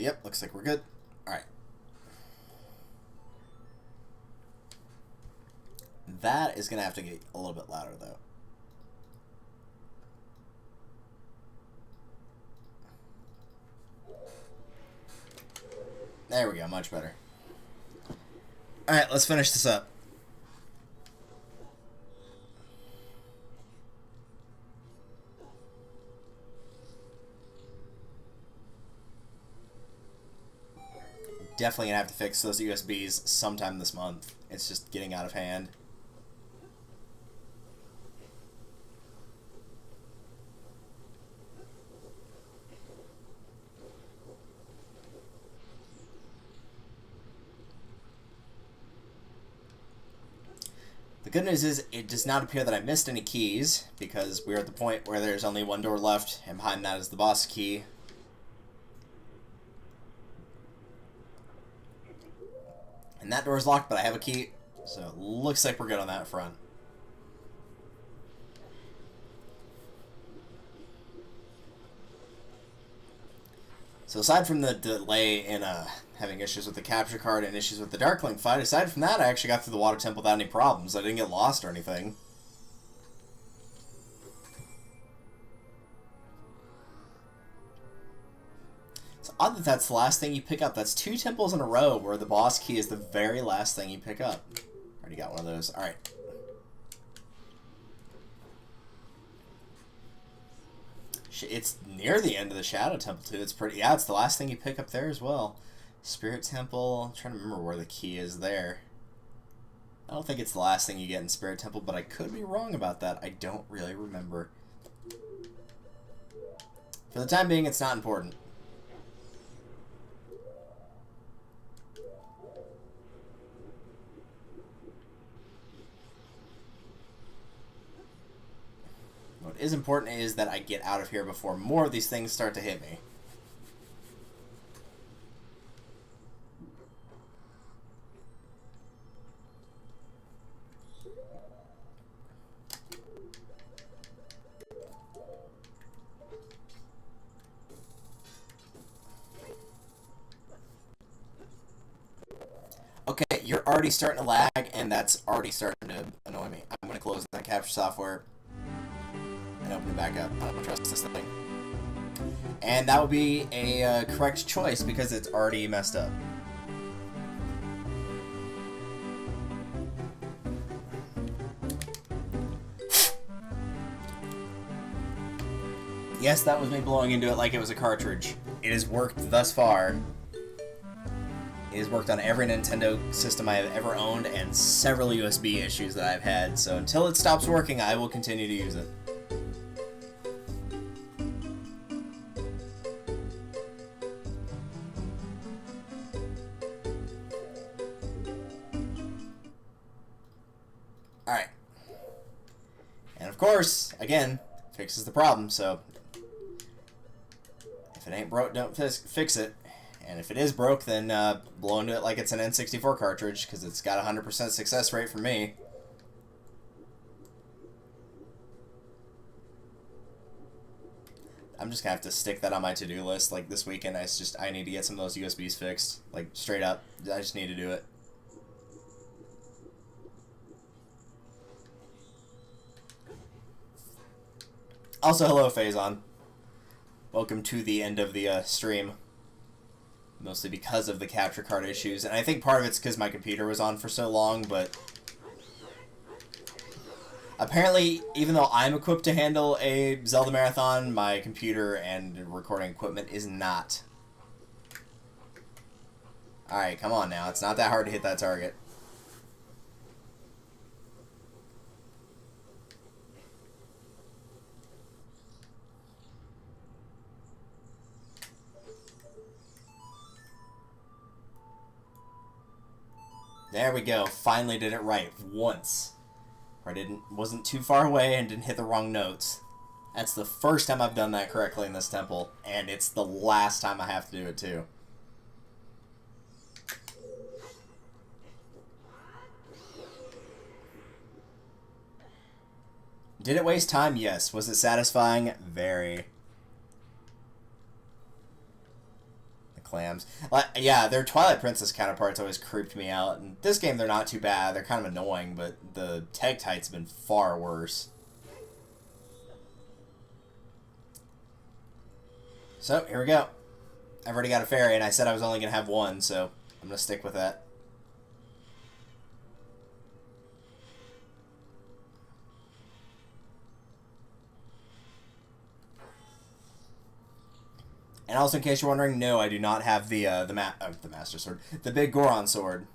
Yep, looks like we're good. Alright. That is going to have to get a little bit louder, though. There we go, much better. Alright, let's finish this up. Definitely gonna have to fix those USBs sometime this month. It's just getting out of hand. The good news is it does not appear that I missed any keys, because we're at the point where there's only one door left, and behind that is the boss key. And that door is locked, but I have a key, so it looks like we're good on that front. So aside from the delay in having issues with the capture card and issues with the Darkling fight, aside from that, I actually got through the Water Temple without any problems. I didn't get lost or anything. It's odd that that's the last thing you pick up. That's 2 temples in a row where the boss key is the very last thing you pick up. Already got one of those. Alright. It's near the end of the Shadow Temple, too. It's pretty... Yeah, it's the last thing you pick up there as well. Spirit Temple. I'm trying to remember where the key is there. I don't think it's the last thing you get in Spirit Temple, but I could be wrong about that. I don't really remember. For the time being, it's not important. What is important is that I get out of here before more of these things start to hit me. Okay, you're already starting to lag, and that's already starting to annoy me. I'm going to close that capture software and open it back up. I don't trust this thing. And that would be a correct choice because it's already messed up. Yes, that was me blowing into it like it was a cartridge. It has worked thus far. It has worked on every Nintendo system I have ever owned and several USB issues that I've had, so until it stops working, I will continue to use it. Alright. And of course, again, fixes the problem, so if it ain't broke, don't fix it. And if it is broke, then blow into it like it's an N64 cartridge, because it's got a 100% success rate for me. I'm just gonna have to stick that on my to-do list. Like this weekend, I need to get some of those USBs fixed. Like straight up, I just need to do it. Also, hello, Phazon. Welcome to the end of the stream. Mostly because of the capture card issues, and I think part of it's because my computer was on for so long, but apparently, even though I'm equipped to handle a Zelda marathon, my computer and recording equipment is not. Alright, come on now. It's not that hard to hit that target. There we go. Finally did it right once. Where I wasn't too far away and didn't hit the wrong notes. That's the first time I've done that correctly in this temple, and it's the last time I have to do it too. Did it waste time? Yes. Was it satisfying? Very. clams. Yeah, their Twilight Princess counterparts always creeped me out. In this game, they're not too bad. They're kind of annoying, but the Tegtites have been far worse. So, here we go. I've already got a fairy, and I said I was only going to have one, so I'm going to stick with that. And also, in case you're wondering, no, I do not have the Master Sword. The big Goron Sword.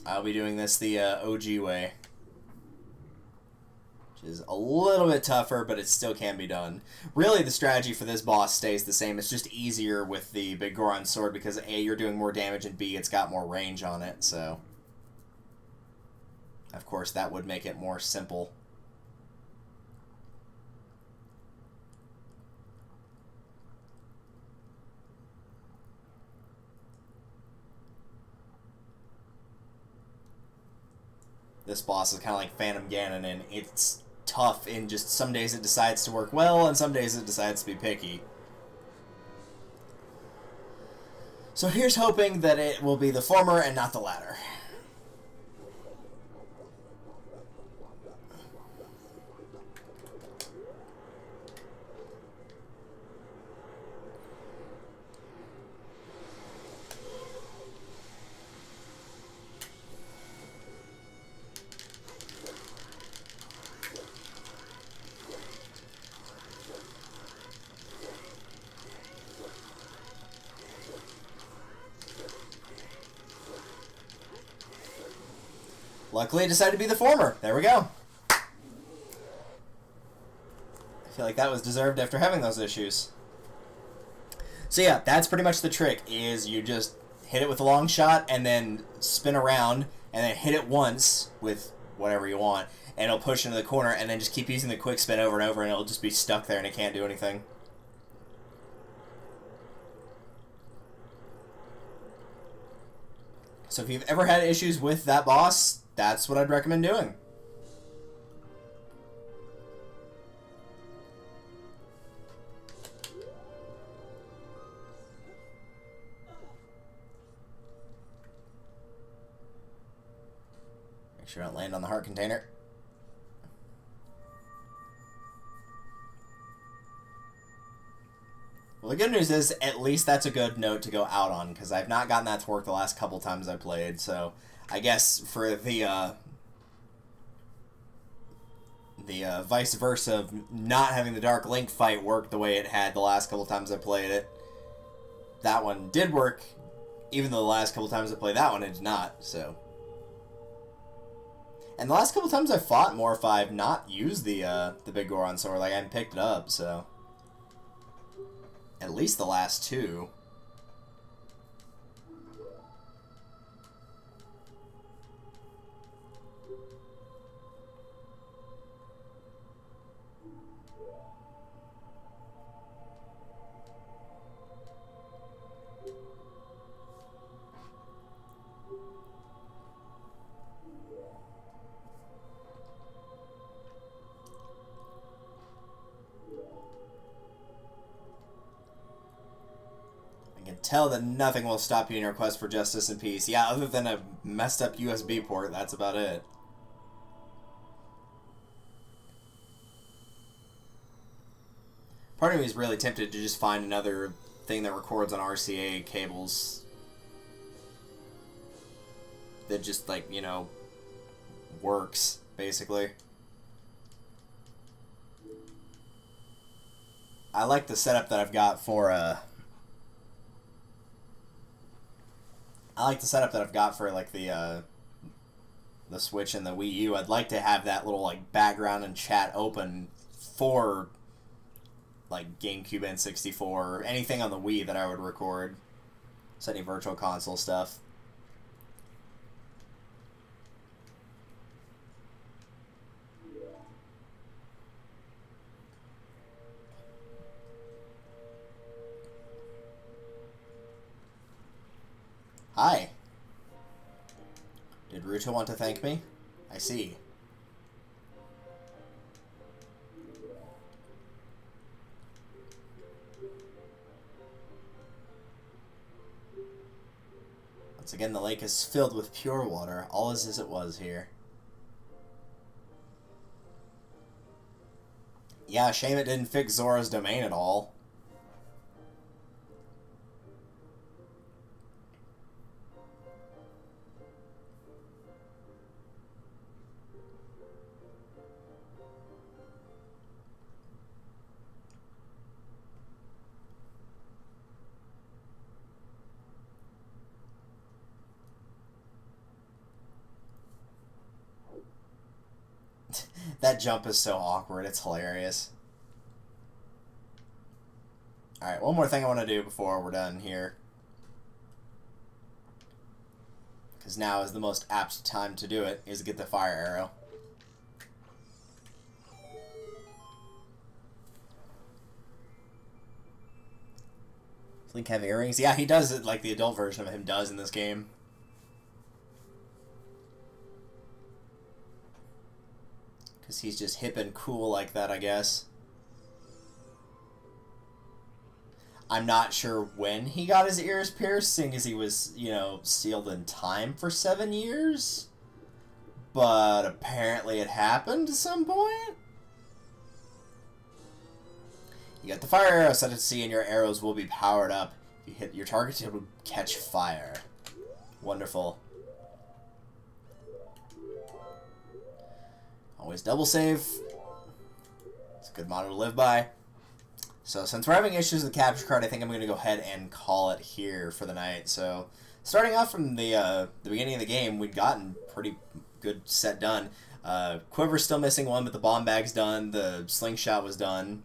I'll be doing this the OG way. Which is a little bit tougher, but it still can be done. Really, the strategy for this boss stays the same. It's just easier with the big Goron Sword because A, you're doing more damage, and B, it's got more range on it, so... Of course, that would make it more simple. This boss is kind of like Phantom Ganon, and it's tough in just some days it decides to work well, and some days it decides to be picky. So here's hoping that it will be the former and not the latter. Luckily, it decided to be the former. There we go. I feel like that was deserved after having those issues. So yeah, that's pretty much the trick, is you just hit it with a long shot and then spin around and then hit it once with whatever you want, and it'll push into the corner, and then just keep using the quick spin over and over, and it'll just be stuck there and it can't do anything. So if you've ever had issues with that boss, that's what I'd recommend doing. Make sure I don't land on the heart container. Well, the good news is, at least that's a good note to go out on, because I've not gotten that to work the last couple times I played, so I guess for the vice versa of not having the Dark Link fight work the way it had the last couple times I played it, that one did work, even though the last couple times I played that one it did not, so. And the last couple times I fought Morph, I've not used the big Goron Sword, like I haven't picked it up, so. At least the last two. Tell that nothing will stop you in your quest for justice and peace. Yeah, other than a messed up USB port, that's about it. Part of me is really tempted to just find another thing that records on RCA cables. That just, like, you know, works, basically. I like the setup that I've got for, like the Switch and the Wii U. I'd like to have that little like background and chat open for like GameCube N64 or anything on the Wii that I would record. So any virtual console stuff. Hi. Did Ruto want to thank me? I see. Once again, the lake is filled with pure water, all is as it was here. Yeah, shame it didn't fix Zora's domain at all. That jump is so awkward, it's hilarious. Alright, one more thing I want to do before we're done here. Because now is the most apt time to do it, is get the fire arrow. Does Link have earrings? Yeah, he does it like the adult version of him does in this game. Because he's just hip and cool like that, I guess. I'm not sure when he got his ears pierced, seeing as he was, you know, sealed in time for 7 years. But apparently it happened at some point. You got the fire arrow set to sea, and your arrows will be powered up. If you hit your target, it will catch fire. Wonderful. Always double save. It's a good motto to live by. So since we're having issues with the capture card, I think I'm going to go ahead and call it here for the night. So starting off from the beginning of the game, we'd gotten pretty good set done. Quiver's still missing one, but the bomb bag's done. The slingshot was done.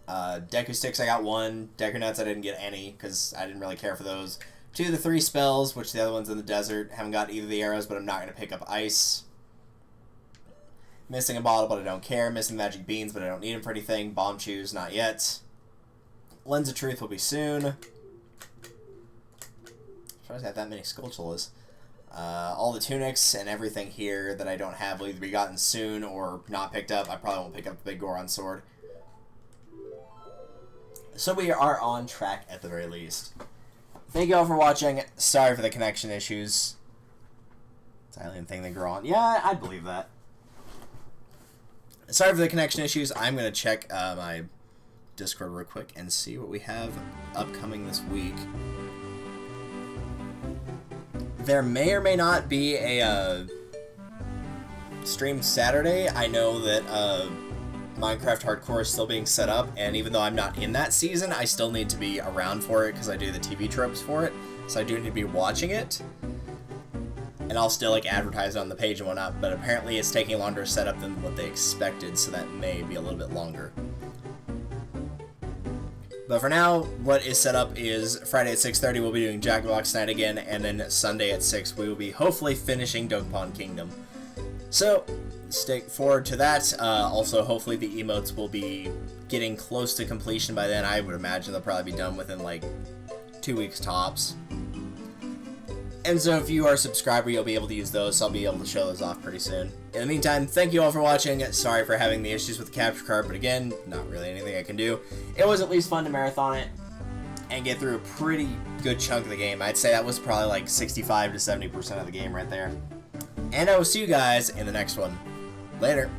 Deku sticks, I got one. Deku nuts, I didn't get any because I didn't really care for those. 2 of the 3 spells, which the other one's in the desert. Haven't got either of the arrows, but I'm not going to pick up ice. Missing a bottle, but I don't care. Missing magic beans, but I don't need them for anything. Bomb shoes, not yet. Lens of Truth will be soon. I'm surprised I have that many Skulltulas. All the tunics and everything here that I don't have will either be gotten soon or not picked up. I probably won't pick up the big Goron sword. So we are on track at the very least. Thank you all for watching. Sorry for the connection issues. It's the only thing they grow on. Yeah, I believe that. Sorry for the connection issues. I'm going to check my Discord real quick and see what we have upcoming this week. There may or may not be a stream Saturday. I know that Minecraft Hardcore is still being set up, and even though I'm not in that season, I still need to be around for it because I do the TV tropes for it, so I do need to be watching it. And I'll still like advertise it on the page and whatnot, but apparently it's taking longer to set up than what they expected, so that may be a little bit longer. But for now, what is set up is Friday at 6:30 we'll be doing Jack-in-the-Box night again, and then Sunday at 6 we will be hopefully finishing Dokapon Kingdom. So, stay forward to that. Also, hopefully the emotes will be getting close to completion by then. I would imagine they'll probably be done within like 2 weeks tops. And so if you are a subscriber, you'll be able to use those, so I'll be able to show those off pretty soon. In the meantime, thank you all for watching. Sorry for having the issues with the capture card, but again, not really anything I can do. It was at least fun to marathon it and get through a pretty good chunk of the game. I'd say that was probably like 65 to 70% of the game right there. And I will see you guys in the next one. Later.